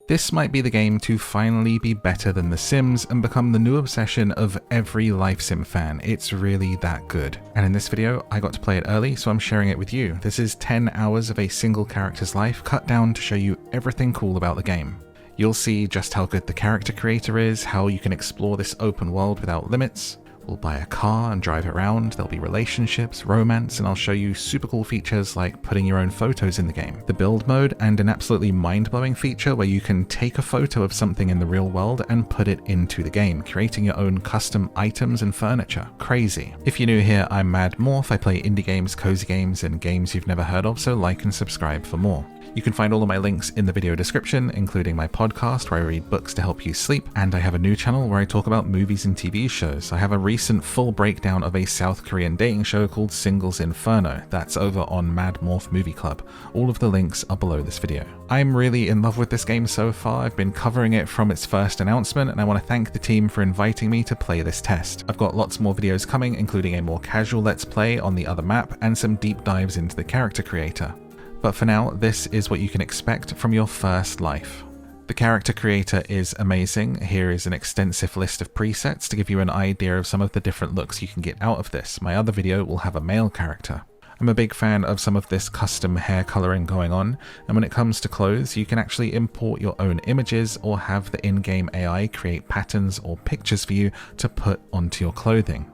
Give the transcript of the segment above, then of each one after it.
This might be the game to finally be better than The Sims and become the new obsession of every life sim fan. It's really that good. And in this video, I got to play it early, so I'm sharing it with you. This is 10 hours of a single character's life cut down to show you everything cool about the game. You'll see just how good the character creator is, how you can explore this open world without limits. We'll buy a car and drive around, there'll be relationships, romance, and I'll show you super cool features like putting your own photos in the game, the build mode, and an absolutely mind-blowing feature where you can take a photo of something in the real world and put it into the game, creating your own custom items and furniture. Crazy. If you're new here, I'm MadMorph. I play indie games, cozy games, and games you've never heard of, so like and subscribe for more. You can find all of my links in the video description, including my podcast where I read books to help you sleep, and I have a new channel where I talk about movies and TV shows. I have a recent full breakdown of a South Korean dating show called Singles Inferno. That's over on MadMorph Movie Club. All of the links are below this video. I'm really in love with this game so far. I've been covering it from its first announcement, and I want to thank the team for inviting me to play this test. I've got lots more videos coming, including a more casual let's play on the other map and some deep dives into the character creator. But for now, this is what you can expect from your first life. The character creator is amazing. Here is an extensive list of presets to give you an idea of some of the different looks you can get out of this. My other video will have a male character. I'm a big fan of some of this custom hair coloring going on, and when it comes to clothes, you can actually import your own images or have the in-game AI create patterns or pictures for you to put onto your clothing.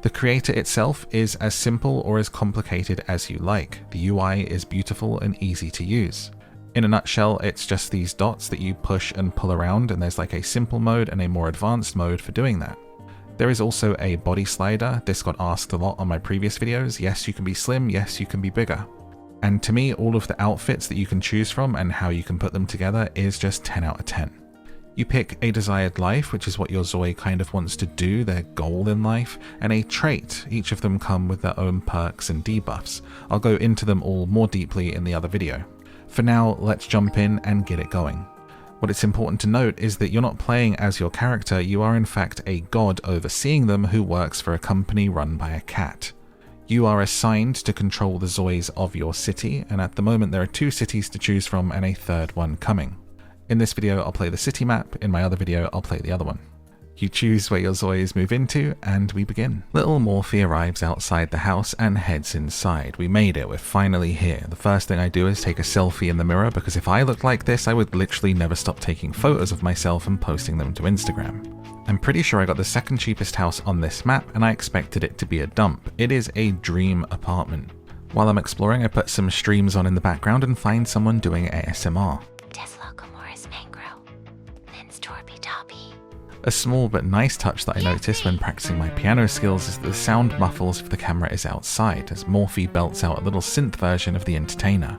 The creator itself is as simple or as complicated as you like. The UI is beautiful and easy to use. In a nutshell, it's just these dots that you push and pull around, and there's like a simple mode and a more advanced mode for doing that. There is also a body slider. This got asked a lot on my previous videos. Yes, you can be slim, yes, you can be bigger. And to me, all of the outfits that you can choose from and how you can put them together is just 10 out of 10. You pick a desired life, which is what your ZOI kind of wants to do, their goal in life, and a trait. Each of them come with their own perks and debuffs. I'll go into them all more deeply in the other video. For now, let's jump in and get it going. What it's important to note is that you're not playing as your character, you are in fact a god overseeing them who works for a company run by a cat. You are assigned to control the ZOIs of your city, and at the moment there are 2 cities to choose from and a third one coming. In this video, I'll play the city map. In my other video, I'll play the other one. You choose where your ZOIs move into, and we begin. Little Morphe arrives outside the house and heads inside. We made it, we're finally here. The first thing I do is take a selfie in the mirror, because if I looked like this, I would literally never stop taking photos of myself and posting them to Instagram. I'm pretty sure I got the second cheapest house on this map, and I expected it to be a dump. It is a dream apartment. While I'm exploring, I put some streams on in the background and find someone doing ASMR. A small but nice touch that I noticed when practicing my piano skills is that the sound muffles if the camera is outside, as Morphe belts out a little synth version of The Entertainer.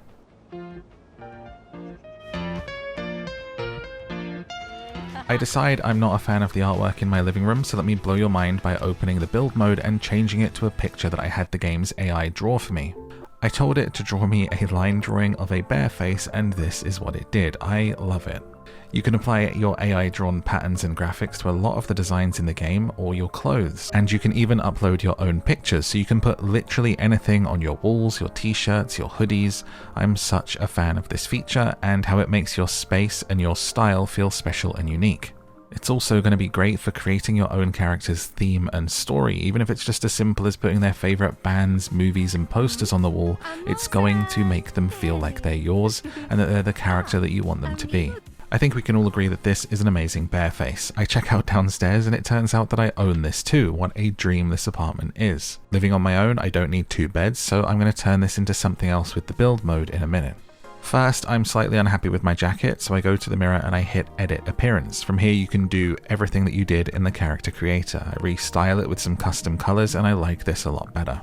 I decide I'm not a fan of the artwork in my living room, so let me blow your mind by opening the build mode and changing it to a picture that I had the game's AI draw for me. I told it to draw me a line drawing of a bear face, and this is what it did. I love it. You can apply your AI-drawn patterns and graphics to a lot of the designs in the game or your clothes, and you can even upload your own pictures, so you can put literally anything on your walls, your t-shirts, your hoodies. I'm such a fan of this feature and how it makes your space and your style feel special and unique. It's also going to be great for creating your own character's theme and story, even if it's just as simple as putting their favorite bands, movies, and posters on the wall. It's going to make them feel like they're yours and that they're the character that you want them to be. I think we can all agree that this is an amazing bear face. I check out downstairs and it turns out that I own this too. What a dream this apartment is. Living on my own, I don't need 2 beds, so I'm going to turn this into something else with the build mode in a minute. First, I'm slightly unhappy with my jacket, so I go to the mirror and I hit edit appearance. From here you can do everything that you did in the character creator. I restyle it with some custom colors and I like this a lot better.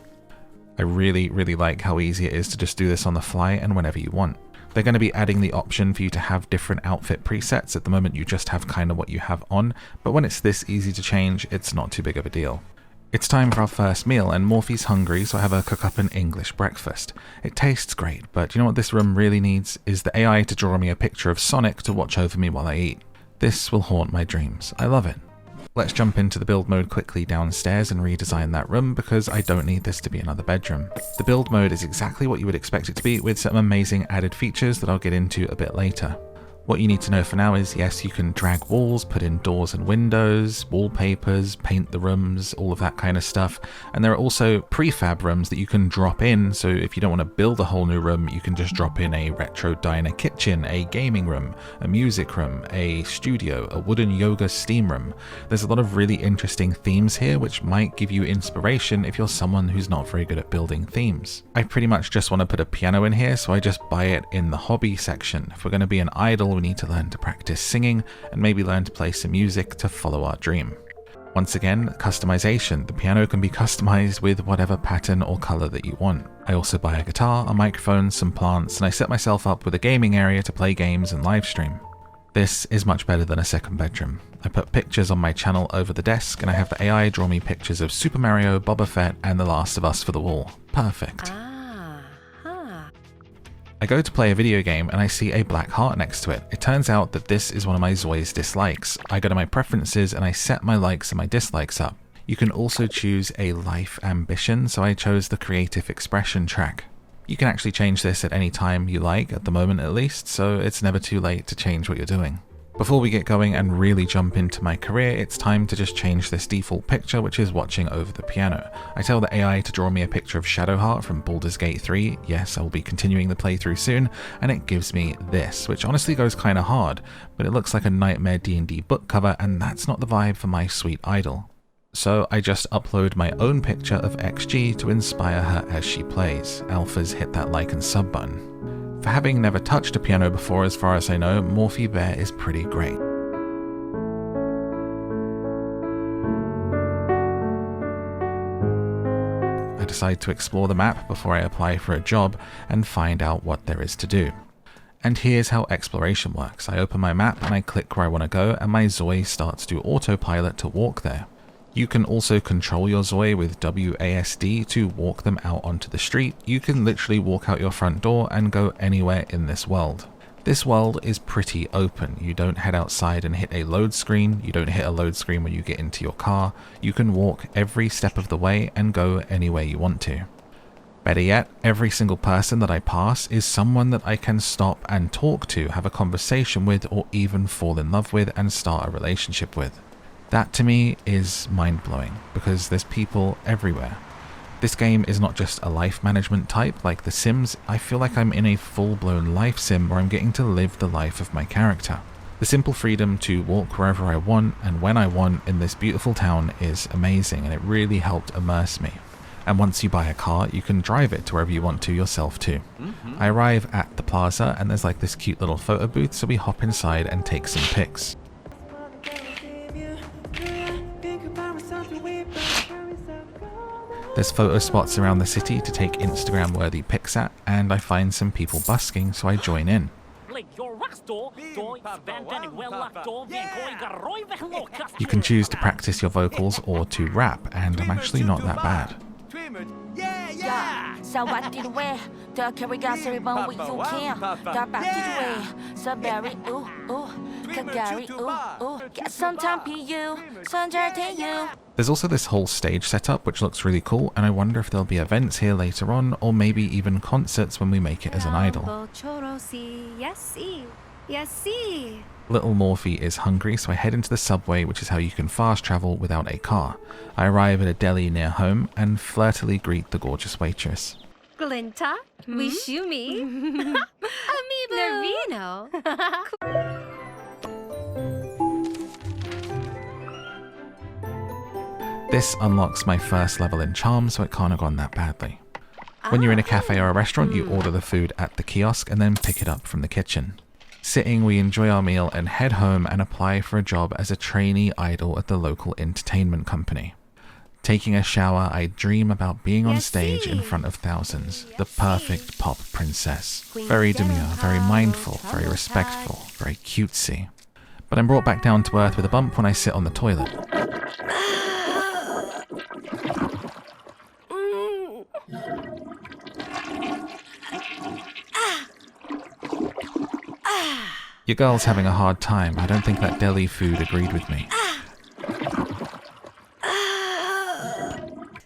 I really like how easy it is to just do this on the fly and whenever you want. They're going to be adding the option for you to have different outfit presets. At the moment you just have kind of what you have on, but when it's this easy to change, it's not too big of a deal. It's time for our first meal, and Morphe's hungry, so I have her cook up an English breakfast. It tastes great, but you know what this room really needs? Is the AI to draw me a picture of Sonic to watch over me while I eat. This will haunt my dreams. I love it. Let's jump into the build mode quickly downstairs and redesign that room because I don't need this to be another bedroom. The build mode is exactly what you would expect it to be, with some amazing added features that I'll get into a bit later. What you need to know for now is, yes, you can drag walls, put in doors and windows, wallpapers, paint the rooms, all of that kind of stuff. And there are also prefab rooms that you can drop in, so if you don't want to build a whole new room, you can just drop in a retro diner kitchen, a gaming room, a music room, a studio, a wooden yoga steam room. There's a lot of really interesting themes here, which might give you inspiration if you're someone who's not very good at building themes. I pretty much just want to put a piano in here, so I just buy it in the hobby section. If we're going to be an idol, we need to learn to practice singing and maybe learn to play some music to follow our dream. Once again, customization. The piano can be customized with whatever pattern or color that you want. I also buy a guitar, a microphone, some plants, and I set myself up with a gaming area to play games and live stream. This is much better than a second bedroom. I put pictures on my channel over the desk, and I have the AI draw me pictures of Super Mario, Boba Fett, and The Last of Us for the wall. Perfect. I go to play a video game and I see a black heart next to it. It turns out that this is one of my ZOI's dislikes. I go to my preferences and I set my likes and my dislikes up. You can also choose a life ambition, so I chose the creative expression track. You can actually change this at any time you like, at the moment at least, so it's never too late to change what you're doing. Before we get going and really jump into my career, it's time to just change this default picture, which is watching over the piano. I tell the AI to draw me a picture of Shadowheart from Baldur's Gate 3, yes, I will be continuing the playthrough soon, and it gives me this, which honestly goes kinda hard, but it looks like a Nightmare D&D book cover, and that's not the vibe for my sweet idol. So I just upload my own picture of XG to inspire her as she plays. Alphas hit that like and sub button. For having never touched a piano before, as far as I know, Morphy Bear is pretty great. I decide to explore the map before I apply for a job and find out what there is to do. And here's how exploration works. I open my map and I click where I want to go, and my ZOI starts to autopilot to walk there. You can also control your ZOI with WASD to walk them out onto the street. You can literally walk out your front door and go anywhere in this world. This world is pretty open. You don't head outside and hit a load screen. You don't hit a load screen when you get into your car. You can walk every step of the way and go anywhere you want to. Better yet, every single person that I pass is someone that I can stop and talk to, have a conversation with, or even fall in love with and start a relationship with. That to me is mind-blowing, because there's people everywhere. This game is not just a life management type like The Sims. I feel like I'm in a full-blown life sim where I'm getting to live the life of my character. The simple freedom to walk wherever I want and when I want in this beautiful town is amazing, and it really helped immerse me. And once you buy a car, you can drive it to wherever you want to yourself too. I arrive at the plaza and there's like this cute little photo booth, so we hop inside and take some pics. There's photo spots around the city to take Instagram-worthy pics at, and I find some people busking, so I join in. You can choose to practice your vocals or to rap, and I'm actually not that bad. There's also this whole stage setup which looks really cool, and I wonder if there'll be events here later on, or maybe even concerts when we make it as an idol. Little Morphy is hungry, so I head into the subway, which is how you can fast travel without a car. I arrive at a deli near home and flirtily greet the gorgeous waitress. Glinta, Wishumi, Amiibo, Nervino. This unlocks my first level in charm, so it can't have gone that badly. When you're in a cafe or a restaurant, you order the food at the kiosk and then pick it up from the kitchen. Sitting, we enjoy our meal and head home and apply for a job as a trainee idol at the local entertainment company. Taking a shower, I dream about being on stage in front of thousands, the perfect pop princess. Very demure, very mindful, very respectful, very cutesy. But I'm brought back down to earth with a bump when I sit on the toilet. Your girl's having a hard time. I don't think that deli food agreed with me.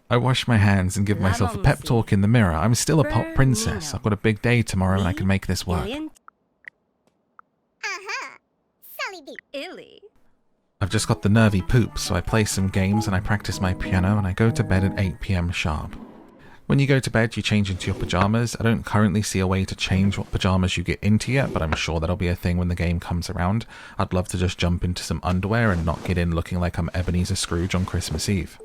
I wash my hands and give myself a pep talk in the mirror. I'm still a pop princess. I've got a big day tomorrow and I can make this work. Illy. I've just got the nervy poop, so I play some games and I practice my piano and I go to bed at 8 PM sharp. When you go to bed, you change into your pajamas. I don't currently see a way to change what pajamas you get into yet, but I'm sure that'll be a thing when the game comes around. I'd love to just jump into some underwear and not get in looking like I'm Ebenezer Scrooge on Christmas Eve.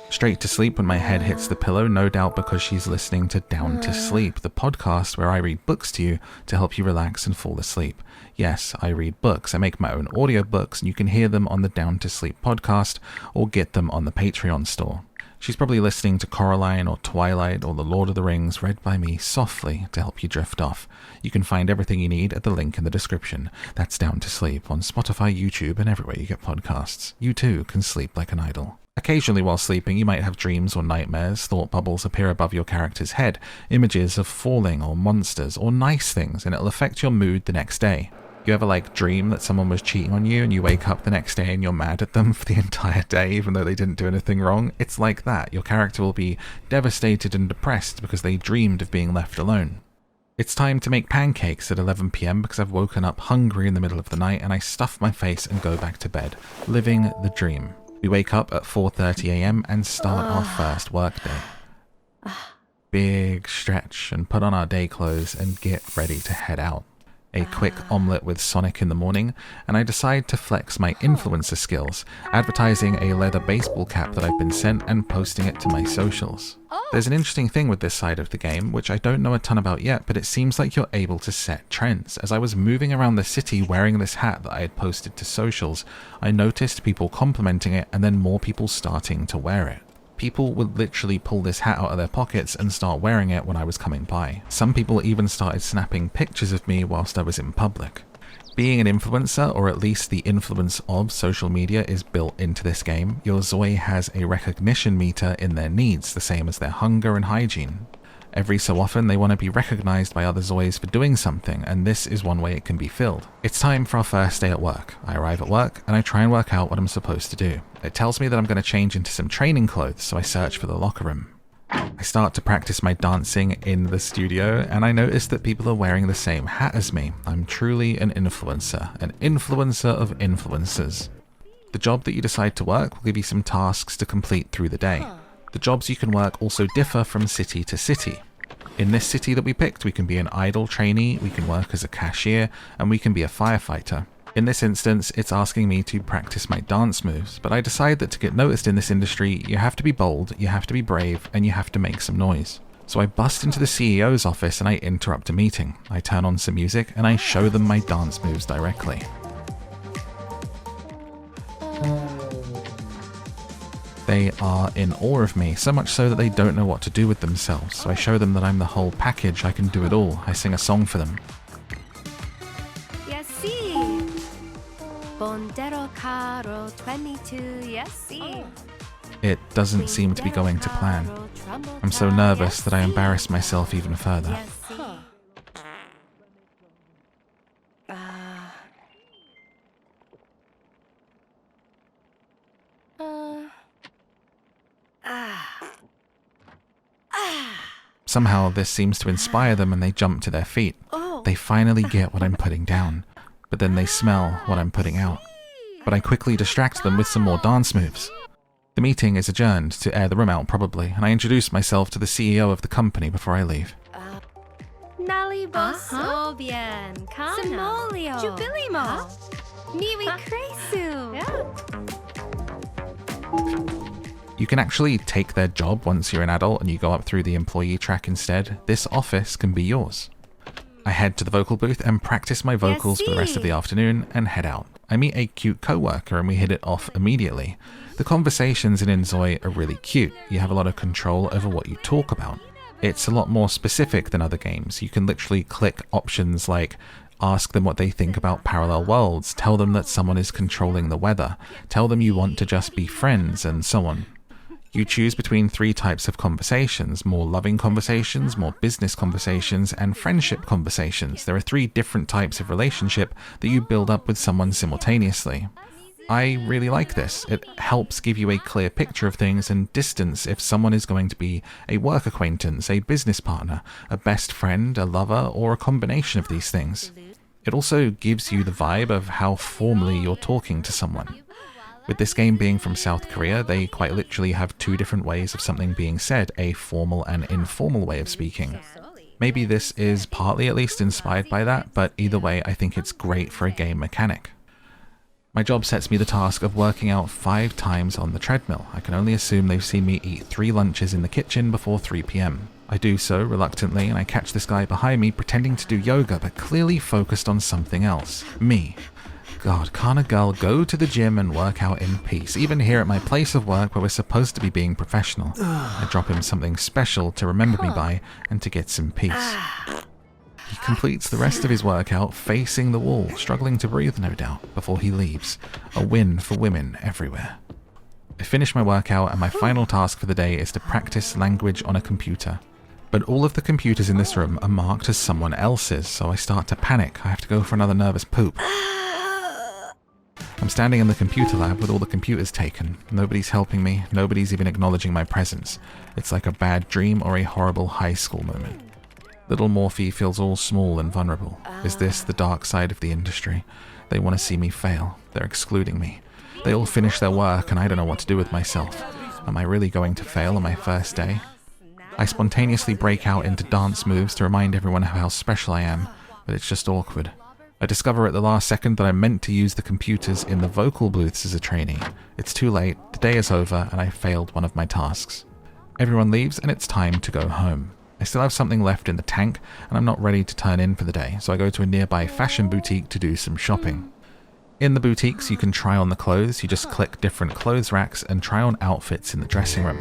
Straight to sleep when my head hits the pillow, no doubt because she's listening to Down to Sleep, the podcast where I read books to you to help you relax and fall asleep. Yes, I read books. I make my own audiobooks, and you can hear them on the Down to Sleep podcast or get them on the Patreon store. She's probably listening to Coraline or Twilight or The Lord of the Rings read by me softly to help you drift off. You can find everything you need at the link in the description. That's Down to Sleep on Spotify, YouTube, and everywhere you get podcasts. You too can sleep like an idol. Occasionally while sleeping, you might have dreams or nightmares. Thought bubbles appear above your character's head, images of falling or monsters or nice things, and it'll affect your mood the next day. You ever dream that someone was cheating on you and you wake up the next day and you're mad at them for the entire day even though they didn't do anything wrong? It's like that. Your character will be devastated and depressed because they dreamed of being left alone. It's time to make pancakes at 11 PM because I've woken up hungry in the middle of the night and I stuff my face and go back to bed, living the dream. We wake up at 4:30 AM and start our first workday. Big stretch and put on our day clothes and get ready to head out. A quick omelette with Sonic in the morning, and I decide to flex my influencer skills, advertising a leather baseball cap that I've been sent and posting it to my socials. There's an interesting thing with this side of the game, which I don't know a ton about yet, but it seems like you're able to set trends. As I was moving around the city wearing this hat that I had posted to socials, I noticed people complimenting it and then more people starting to wear it. People would literally pull this hat out of their pockets and start wearing it when I was coming by. Some people even started snapping pictures of me whilst I was in public. Being an influencer, or at least the influence of social media, is built into this game. Your ZOI has a recognition meter in their needs, the same as their hunger and hygiene. Every so often they want to be recognized by other ZOIs for doing something, and this is one way it can be filled. It's time for our first day at work. I arrive at work and I try and work out what I'm supposed to do. It tells me that I'm going to change into some training clothes, so I search for the locker room. I start to practice my dancing in the studio, and I notice that people are wearing the same hat as me. I'm truly an influencer of influencers. The job that you decide to work will give you some tasks to complete through the day. The jobs you can work also differ from city to city. In this city that we picked, we can be an idle trainee, we can work as a cashier, and we can be a firefighter. In this instance, it's asking me to practice my dance moves, but I decide that to get noticed in this industry, you have to be bold, you have to be brave, and you have to make some noise. So I bust into the CEO's office and I interrupt a meeting. I turn on some music and I show them my dance moves directly. They are in awe of me, so much so that they don't know what to do with themselves. So I show them that I'm the whole package, I can do it all. I sing a song for them. Yes, see. Bondero Caro 22. Yes, see. It doesn't seem to be going to plan. I'm so nervous that I embarrass myself even further. Yes, see. Somehow this seems to inspire them and they jump to their feet. They finally get what I'm putting down, but then they smell what I'm putting out. But I quickly distract them with some more dance moves. The meeting is adjourned to air the room out probably, and I introduce myself to the CEO of the company before I leave. Naliboso bien, kana. Simolio. Jubilimo. Niwi kresu. You can actually take their job once you're an adult and you go up through the employee track instead. This office can be yours. I head to the vocal booth and practice my vocals for the rest of the afternoon and head out. I meet a cute coworker and we hit it off immediately. The conversations in InZOI are really cute. You have a lot of control over what you talk about. It's a lot more specific than other games. You can literally click options like ask them what they think about parallel worlds, tell them that someone is controlling the weather, tell them you want to just be friends, and so on. You choose between 3 types of conversations: more loving conversations, more business conversations, and friendship conversations. There are 3 different types of relationship that you build up with someone simultaneously. I really like this. It helps give you a clear picture of things and distance if someone is going to be a work acquaintance, a business partner, a best friend, a lover, or a combination of these things. It also gives you the vibe of how formally you're talking to someone. With this game being from South Korea, they quite literally have two different ways of something being said, a formal and informal way of speaking. Maybe this is partly at least inspired by that, but either way I think it's great for a game mechanic. My job sets me the task of working out 5 times on the treadmill. I can only assume they've seen me eat 3 lunches in the kitchen before 3 PM. I do so reluctantly, and I catch this guy behind me pretending to do yoga, but clearly focused on something else. Me. God, can't a girl go to the gym and work out in peace? Even here at my place of work where we're supposed to be being professional. I drop him something special to remember me by and to get some peace. He completes the rest of his workout facing the wall, struggling to breathe no doubt, before he leaves. A win for women everywhere. I finish my workout and my final task for the day is to practice language on a computer. But all of the computers in this room are marked as someone else's, so I start to panic. I have to go for another nervous poop. I'm standing in the computer lab with all the computers taken. Nobody's helping me, nobody's even acknowledging my presence. It's like a bad dream or a horrible high school moment. Little Morphe feels all small and vulnerable. Is this the dark side of the industry? They want to see me fail. They're excluding me. They all finish their work and I don't know what to do with myself. Am I really going to fail on my first day? I spontaneously break out into dance moves to remind everyone of how special I am, but it's just awkward. I discover at the last second that I meant to use the computers in the vocal booths as a trainee. It's too late, the day is over, and I failed one of my tasks. Everyone leaves and it's time to go home. I still have something left in the tank, and I'm not ready to turn in for the day, so I go to a nearby fashion boutique to do some shopping. In the boutiques, you can try on the clothes. You just click different clothes racks and try on outfits in the dressing room.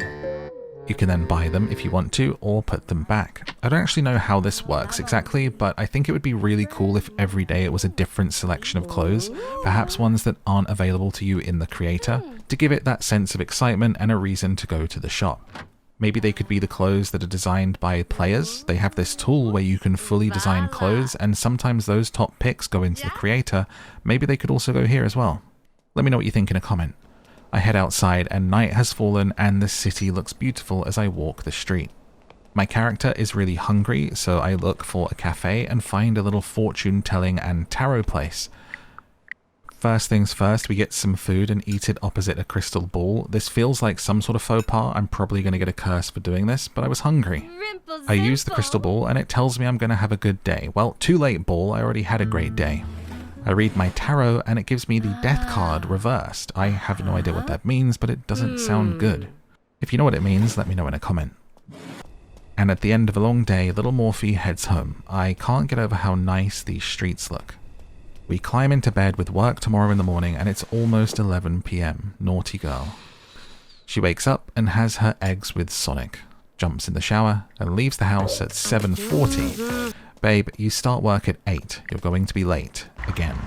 You can then buy them if you want to, or put them back. I don't actually know how this works exactly, but I think it would be really cool if every day it was a different selection of clothes, perhaps ones that aren't available to you in the creator, to give it that sense of excitement and a reason to go to the shop. Maybe they could be the clothes that are designed by players. They have this tool where you can fully design clothes, and sometimes those top picks go into the creator. Maybe they could also go here as well. Let me know what you think in a comment. I head outside and night has fallen and the city looks beautiful as I walk the street. My character is really hungry, so I look for a cafe and find a little fortune-telling and tarot place. First things first, we get some food and eat it opposite a crystal ball. This feels like some sort of faux pas. I'm probably going to get a curse for doing this, but I was hungry. I use the crystal ball and it tells me I'm going to have a good day. Well, too late, ball. I already had a great day. I read my tarot and it gives me the death card reversed. I have no idea what that means, but it doesn't sound good. If you know what it means, let me know in a comment. And at the end of a long day, little Morphe heads home. I can't get over how nice these streets look. We climb into bed with work tomorrow in the morning and it's almost 11 PM. Naughty girl. She wakes up and has her eggs with Sonic, jumps in the shower and leaves the house at 7:40. Babe, you start work at 8. You're going to be late. Again.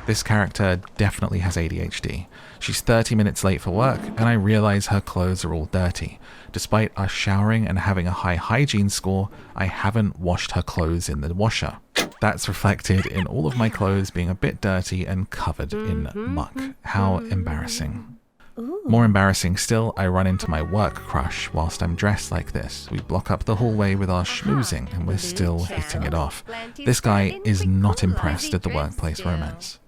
This character definitely has ADHD. She's 30 minutes late for work, and I realize her clothes are all dirty. Despite us showering and having a high hygiene score, I haven't washed her clothes in the washer. That's reflected in all of my clothes being a bit dirty and covered in muck. How embarrassing. More embarrassing still, I run into my work crush whilst I'm dressed like this. We block up the hallway with our schmoozing and we're still hitting it off. This guy is not impressed at the workplace romance.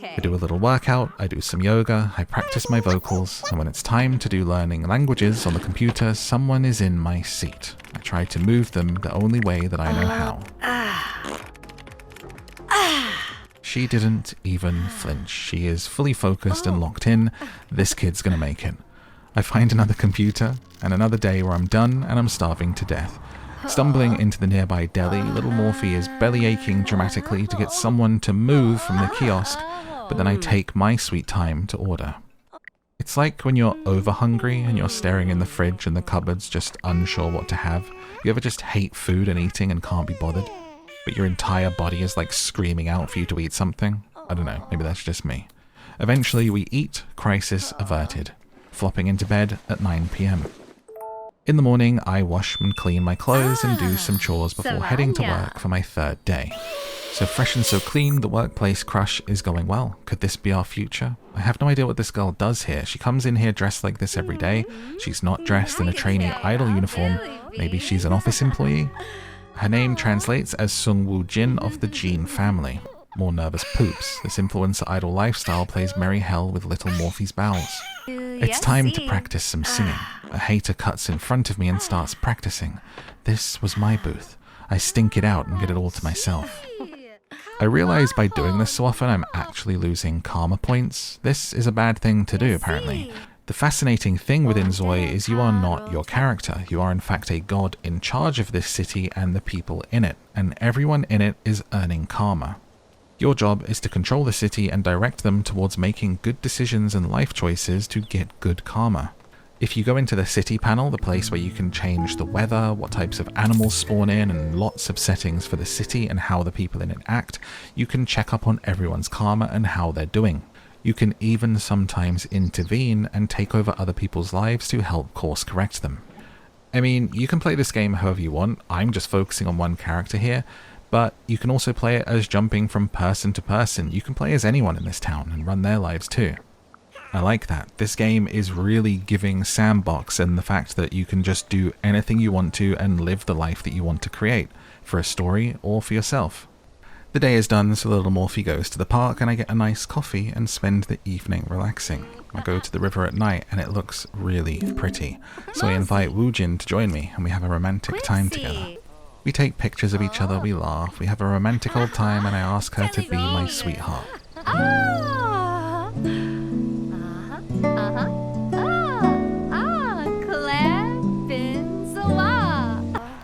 I do a little workout, I do some yoga, I practice my vocals, and when it's time to do learning languages on the computer, someone is in my seat. I try to move them the only way that I know how. She didn't even flinch. She is fully focused and locked in. This kid's gonna make it. I find another computer, and another day where I'm done and I'm starving to death. Stumbling into the nearby deli, little Morphe is belly aching dramatically to get someone to move from the kiosk, but then I take my sweet time to order. It's like when you're over hungry and you're staring in the fridge and the cupboards just unsure what to have. You ever just hate food and eating and can't be bothered? But your entire body is like screaming out for you to eat something? I don't know, maybe that's just me. Eventually we eat, crisis averted, flopping into bed at 9 PM. In the morning, I wash and clean my clothes and do some chores before heading to work for my third day. So fresh and so clean, the workplace crush is going well. Could this be our future? I have no idea what this girl does here. She comes in here dressed like this every day. She's not dressed in a trainee idol uniform. Maybe she's an office employee? Her name translates as Sung Woo Jin of the Jean family. More nervous poops. This influencer idol lifestyle plays merry hell with little Morphy's bowels. It's time to practice some singing. A hater cuts in front of me and starts practicing. This was my booth. I stink it out and get it all to myself. I realize by doing this so often I'm actually losing karma points. This is a bad thing to do, apparently. The fascinating thing with InZOI is you are not your character. You are in fact a god in charge of this city and the people in it, and everyone in it is earning karma. Your job is to control the city and direct them towards making good decisions and life choices to get good karma. If you go into the city panel, the place where you can change the weather, what types of animals spawn in, and lots of settings for the city and how the people in it act, you can check up on everyone's karma and how they're doing. You can even sometimes intervene and take over other people's lives to help course correct them. I mean, you can play this game however you want. I'm just focusing on one character here, but you can also play it as jumping from person to person. You can play as anyone in this town and run their lives too. I like that. This game is really giving sandbox and the fact that you can just do anything you want to and live the life that you want to create, for a story or for yourself. The day is done, so little Morphy goes to the park and I get a nice coffee and spend the evening relaxing. I go to the river at night and it looks really pretty, so I invite Woojin to join me and we have a romantic time together. We take pictures of each other, we laugh, we have a romantic old time, and I ask her to be my sweetheart.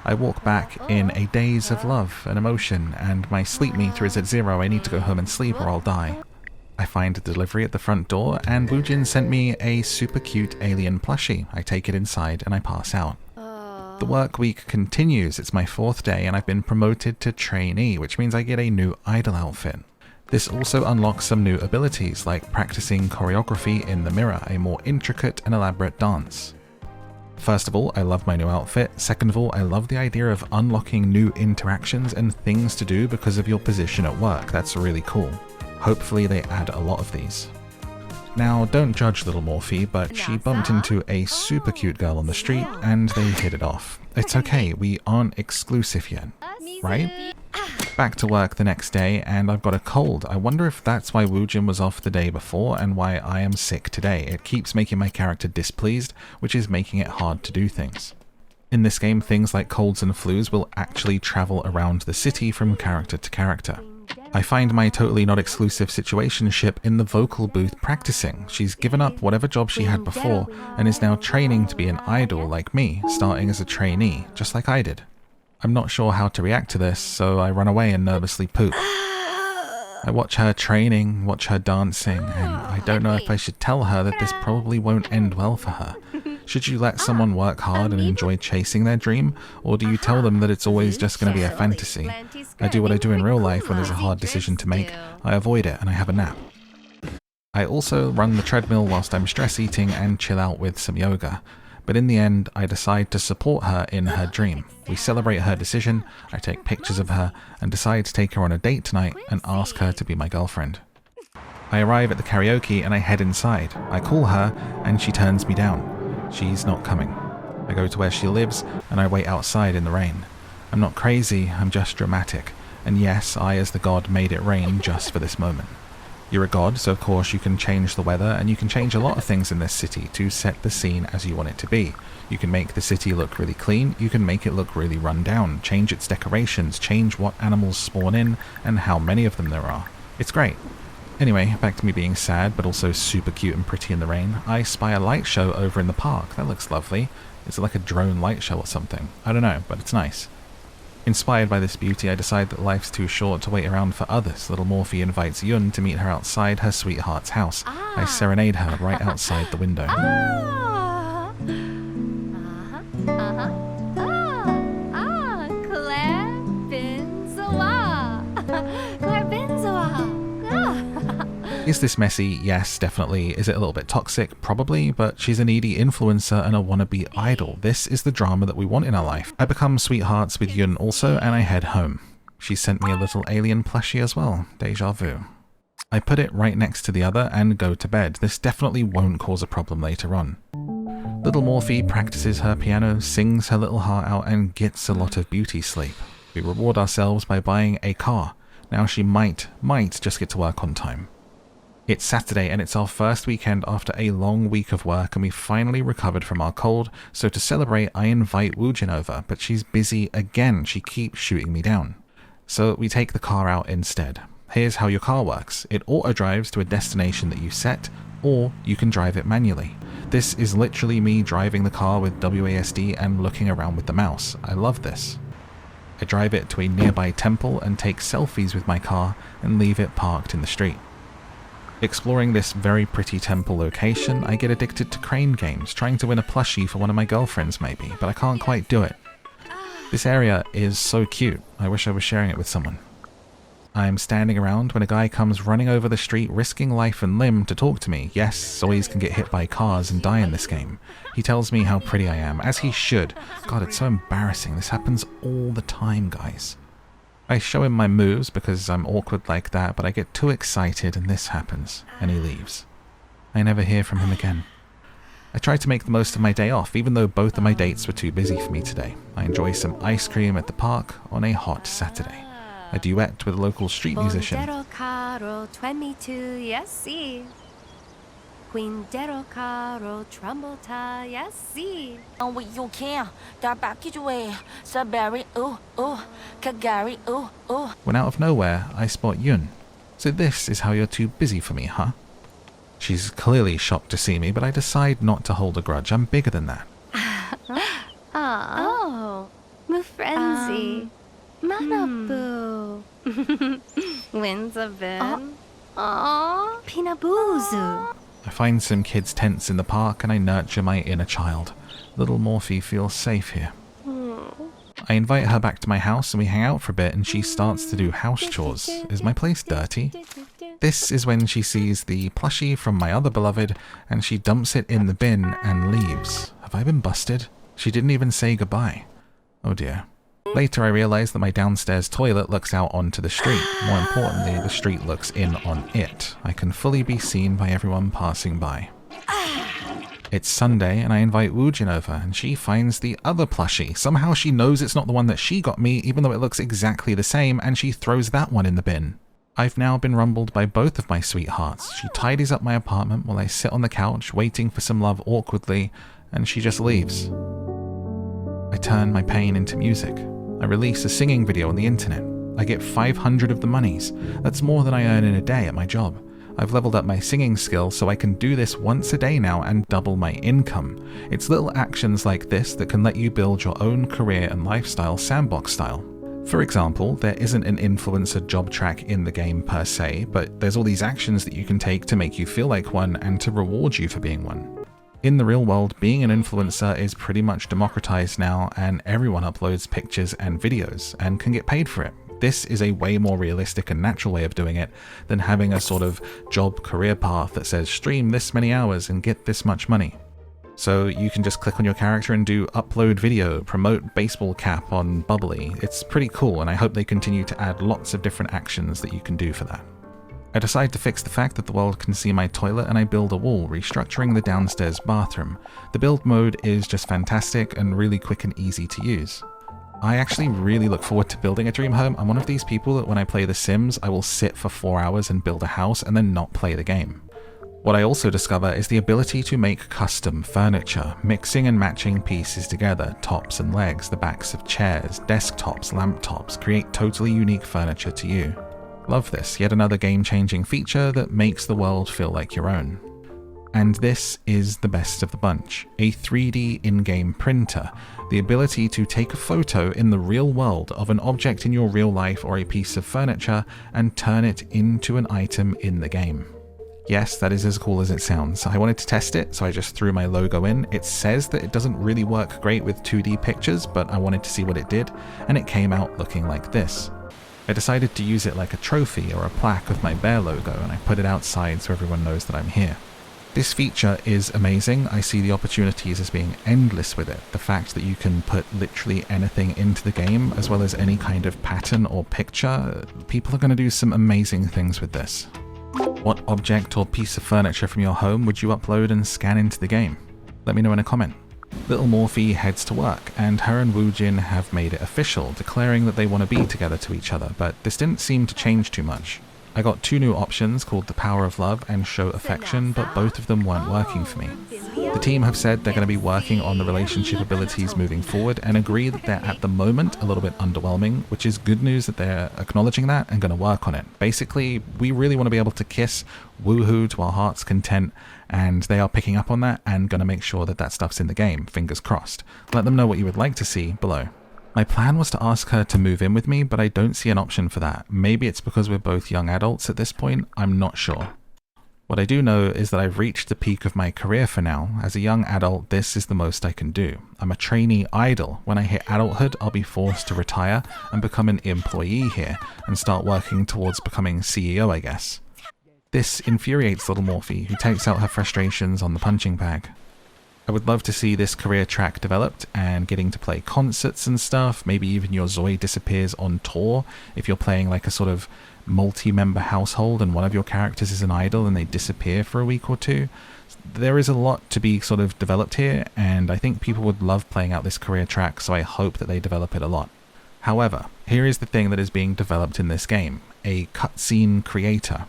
I walk back in a daze of love and emotion, and my sleep meter is at 0. I need to go home and sleep or I'll die. I find a delivery at the front door, and Woojin sent me a super cute alien plushie. I take it inside and I pass out. The work week continues. It's my 4th day and I've been promoted to trainee, which means I get a new idol outfit. This also unlocks some new abilities, like practicing choreography in the mirror, a more intricate and elaborate dance. First of all, I love my new outfit. Second of all, I love the idea of unlocking new interactions and things to do because of your position at work. That's really cool. Hopefully they add a lot of these. Now, don't judge little Morphy, but she bumped into a super cute girl on the street and they hit it off. It's okay, we aren't exclusive yet, right? Back to work the next day and I've got a cold. I wonder if that's why Woojin was off the day before and why I am sick today. It keeps making my character displeased, which is making it hard to do things. In this game, things like colds and flus will actually travel around the city from character to character. I find my totally not exclusive situationship in the vocal booth practicing. She's given up whatever job she had before and is now training to be an idol like me, starting as a trainee, just like I did. I'm not sure how to react to this, so I run away and nervously poop. I watch her training, watch her dancing, and I don't know if I should tell her that this probably won't end well for her. Should you let someone work hard and enjoy chasing their dream, or do you tell them that it's always just going to be a fantasy? I do what I do in real life when there's a hard decision to make. I avoid it and I have a nap. I also run the treadmill whilst I'm stress eating and chill out with some yoga. But in the end, I decide to support her in her dream. We celebrate her decision, I take pictures of her, and decide to take her on a date tonight and ask her to be my girlfriend. I arrive at the karaoke and I head inside. I call her and she turns me down. She's not coming. I go to where she lives and I wait outside in the rain. I'm not crazy, I'm just dramatic. And yes, I as the god made it rain just for this moment. You're a god, so of course you can change the weather, and you can change a lot of things in this city to set the scene as you want it to be. You can make the city look really clean, you can make it look really run down, change its decorations, change what animals spawn in, and how many of them there are. It's great. Anyway, back to me being sad, but also super cute and pretty in the rain. I spy a light show over in the park. That looks lovely. Is it like a drone light show or something? I don't know, but it's nice. Inspired by this beauty, I decide that life's too short to wait around for others. Little Morphy invites Yun to meet her outside her sweetheart's house. I serenade her right outside the window. Is this messy? Yes, definitely. Is it a little bit toxic? Probably, but she's a needy influencer and a wannabe idol. This is the drama that we want in our life. I become sweethearts with Yun also, and I head home. She sent me a little alien plushie as well. Deja vu. I put it right next to the other and go to bed. This definitely won't cause a problem later on. Little Morphy practices her piano, sings her little heart out, and gets a lot of beauty sleep. We reward ourselves by buying a car. Now she might just get to work on time. It's Saturday and it's our first weekend after a long week of work, and we finally recovered from our cold, so to celebrate I invite Woojin over, but she's busy again. She keeps shooting me down. So we take the car out instead. Here's how your car works. It auto-drives to a destination that you set, or you can drive it manually. This is literally me driving the car with WASD and looking around with the mouse. I love this. I drive it to a nearby temple and take selfies with my car and leave it parked in the street. Exploring this very pretty temple location, I get addicted to crane games, trying to win a plushie for one of my girlfriends maybe, but I can't quite do it. This area is so cute, I wish I was sharing it with someone. I am standing around when a guy comes running over the street risking life and limb to talk to me. Yes, Zois can get hit by cars and die in this game. He tells me how pretty I am, as he should. God, it's so embarrassing. This happens all the time, guys. I show him my moves because I'm awkward like that, but I get too excited and this happens, and he leaves. I never hear from him again. I try to make the most of my day off, even though both of my dates were too busy for me today. I enjoy some ice cream at the park on a hot Saturday. I duet with a local street musician. Bondero caro 22, yes, see. Quindero caro trombota, yes, see. You can. Sabari, Kagari, When out of nowhere, I spot Yun. So this is how you're too busy for me, huh? She's clearly shocked to see me, but I decide not to hold a grudge. I'm bigger than that. Oh, Mufrenzy. Manabu. Wins a bin. Aww. Pinabuzu. I find some kids' tents in the park and I nurture my inner child. Little Morphy feels safe here. I invite her back to my house and we hang out for a bit, and she starts to do house chores. Is my place dirty? This is when she sees the plushie from my other beloved and she dumps it in the bin and leaves. Have I been busted? She didn't even say goodbye. Oh dear. Later I realize that my downstairs toilet looks out onto the street. More importantly, the street looks in on it. I can fully be seen by everyone passing by. It's Sunday and I invite Woojin over and she finds the other plushie. Somehow she knows it's not the one that she got me, even though it looks exactly the same, and she throws that one in the bin. I've now been rumbled by both of my sweethearts. She tidies up my apartment while I sit on the couch waiting for some love awkwardly, and she just leaves. I turn my pain into music. I release a singing video on the internet. I get 500 of the monies. That's more than I earn in a day at my job. I've leveled up my singing skills so I can do this once a day now and double my income. It's little actions like this that can let you build your own career and lifestyle sandbox style. For example, there isn't an influencer job track in the game per se, but there's all these actions that you can take to make you feel like one and to reward you for being one. In the real world, being an influencer is pretty much democratized now, and everyone uploads pictures and videos and can get paid for it. This is a way more realistic and natural way of doing it than having a sort of job career path that says stream this many hours and get this much money. So you can just click on your character and do upload video, promote baseball cap on Bubbly. It's pretty cool, and I hope they continue to add lots of different actions that you can do for that. I decide to fix the fact that the world can see my toilet and I build a wall, restructuring the downstairs bathroom. The build mode is just fantastic and really quick and easy to use. I actually really look forward to building a dream home. I'm one of these people that when I play The Sims, I will sit for 4 hours and build a house and then not play the game. What I also discover is the ability to make custom furniture, mixing and matching pieces together, tops and legs, the backs of chairs, desktops, laptops, create totally unique furniture to you. Love this, yet another game-changing feature that makes the world feel like your own. And this is the best of the bunch, a 3D in-game printer, the ability to take a photo in the real world of an object in your real life or a piece of furniture and turn it into an item in the game. Yes, that is as cool as it sounds. I wanted to test it, so I just threw my logo in. It says that it doesn't really work great with 2D pictures, but I wanted to see what it did, and it came out looking like this. I decided to use it like a trophy or a plaque with my bear logo, and I put it outside so everyone knows that I'm here. This feature is amazing. I see the opportunities as being endless with it. The fact that you can put literally anything into the game, as well as any kind of pattern or picture, people are going to do some amazing things with this. What object or piece of furniture from your home would you upload and scan into the game? Let me know in a comment. Little Morphe heads to work, and her and Woojin have made it official, declaring that they want to be together to each other, but this didn't seem to change too much. I got 2 new options called The Power of Love and Show Affection, but both of them weren't working for me. The team have said they're going to be working on the relationship abilities moving forward and agree that they're at the moment a little bit underwhelming, which is good news that they're acknowledging that and going to work on it. Basically, we really want to be able to kiss, woohoo to our heart's content, and they are picking up on that and going to make sure that that stuff's in the game, fingers crossed. Let them know what you would like to see below. My plan was to ask her to move in with me, but I don't see an option for that. Maybe it's because we're both young adults at this point, I'm not sure. What I do know is that I've reached the peak of my career for now. As a young adult, this is the most I can do. I'm a trainee idol. When I hit adulthood, I'll be forced to retire and become an employee here and start working towards becoming CEO, I guess. This infuriates little Morphe, who takes out her frustrations on the punching bag. I would love to see this career track developed and getting to play concerts and stuff. Maybe even your ZOI disappears on tour if you're playing like a sort of multi-member household and one of your characters is an idol and they disappear for a week or 2. There is a lot to be sort of developed here, and I think people would love playing out this career track, so I hope that they develop it a lot. However, here is the thing that is being developed in this game: a cutscene creator.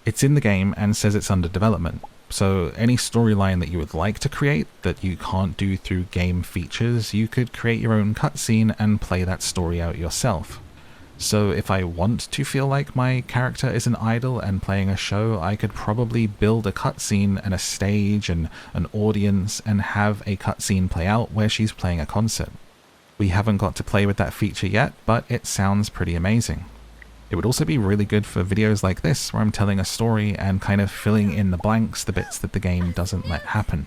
It's in the game and says it's under development. So any storyline that you would like to create that you can't do through game features, you could create your own cutscene and play that story out yourself. So if I want to feel like my character is an idol and playing a show, I could probably build a cutscene and a stage and an audience and have a cutscene play out where she's playing a concert. We haven't got to play with that feature yet, but it sounds pretty amazing. It would also be really good for videos like this, where I'm telling a story and kind of filling in the blanks, the bits that the game doesn't let happen.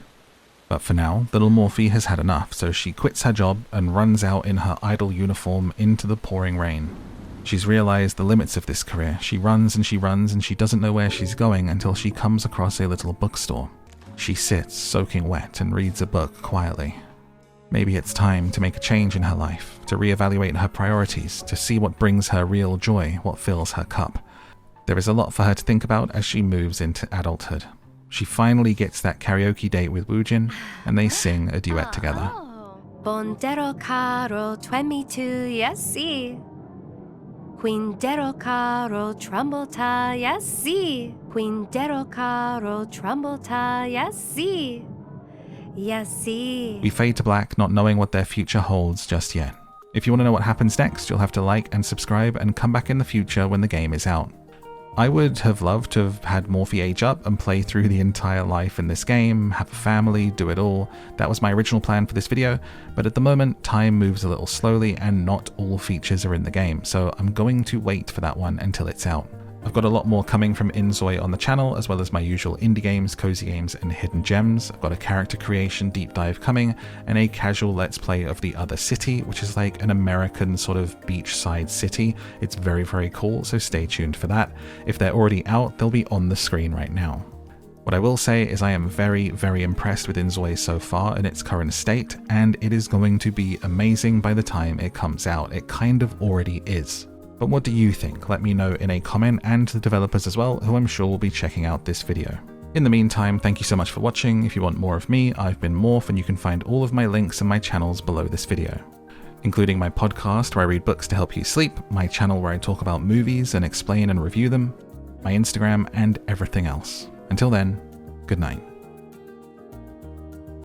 But for now, little Morphe has had enough, so she quits her job and runs out in her idol uniform into the pouring rain. She's realized the limits of this career. She runs and she runs and she doesn't know where she's going until she comes across a little bookstore. She sits, soaking wet, and reads a book quietly. Maybe it's time to make a change in her life, to reevaluate her priorities, to see what brings her real joy, what fills her cup. There is a lot for her to think about as she moves into adulthood. She finally gets that karaoke date with Woojin, and they sing a duet together. Bondero caro 22 yessi. Quindero caro trambota yessi. Quindero caro trambota yessi. Yessi. We fade to black, not knowing what their future holds just yet. If you want to know what happens next, you'll have to like and subscribe and come back in the future when the game is out. I would have loved to have had Morphe age up and play through the entire life in this game, have a family, do it all. That was my original plan for this video, but at the moment time moves a little slowly and not all features are in the game, so I'm going to wait for that one until it's out. I've got a lot more coming from InZOI on the channel, as well as my usual indie games, cozy games, and hidden gems. I've got a character creation deep dive coming, and a casual let's play of The Other City, which is like an American sort of beachside city. It's very, very cool, so stay tuned for that. If they're already out, they'll be on the screen right now. What I will say is I am very, very impressed with InZOI so far in its current state, and it is going to be amazing by the time it comes out. It kind of already is. But what do you think? Let me know in a comment, and the developers as well, who I'm sure will be checking out this video. In the meantime, thank you so much for watching. If you want more of me, I've been Morph, and you can find all of my links and my channels below this video, including my podcast where I read books to help you sleep, my channel where I talk about movies and explain and review them, my Instagram, and everything else. Until then, good night.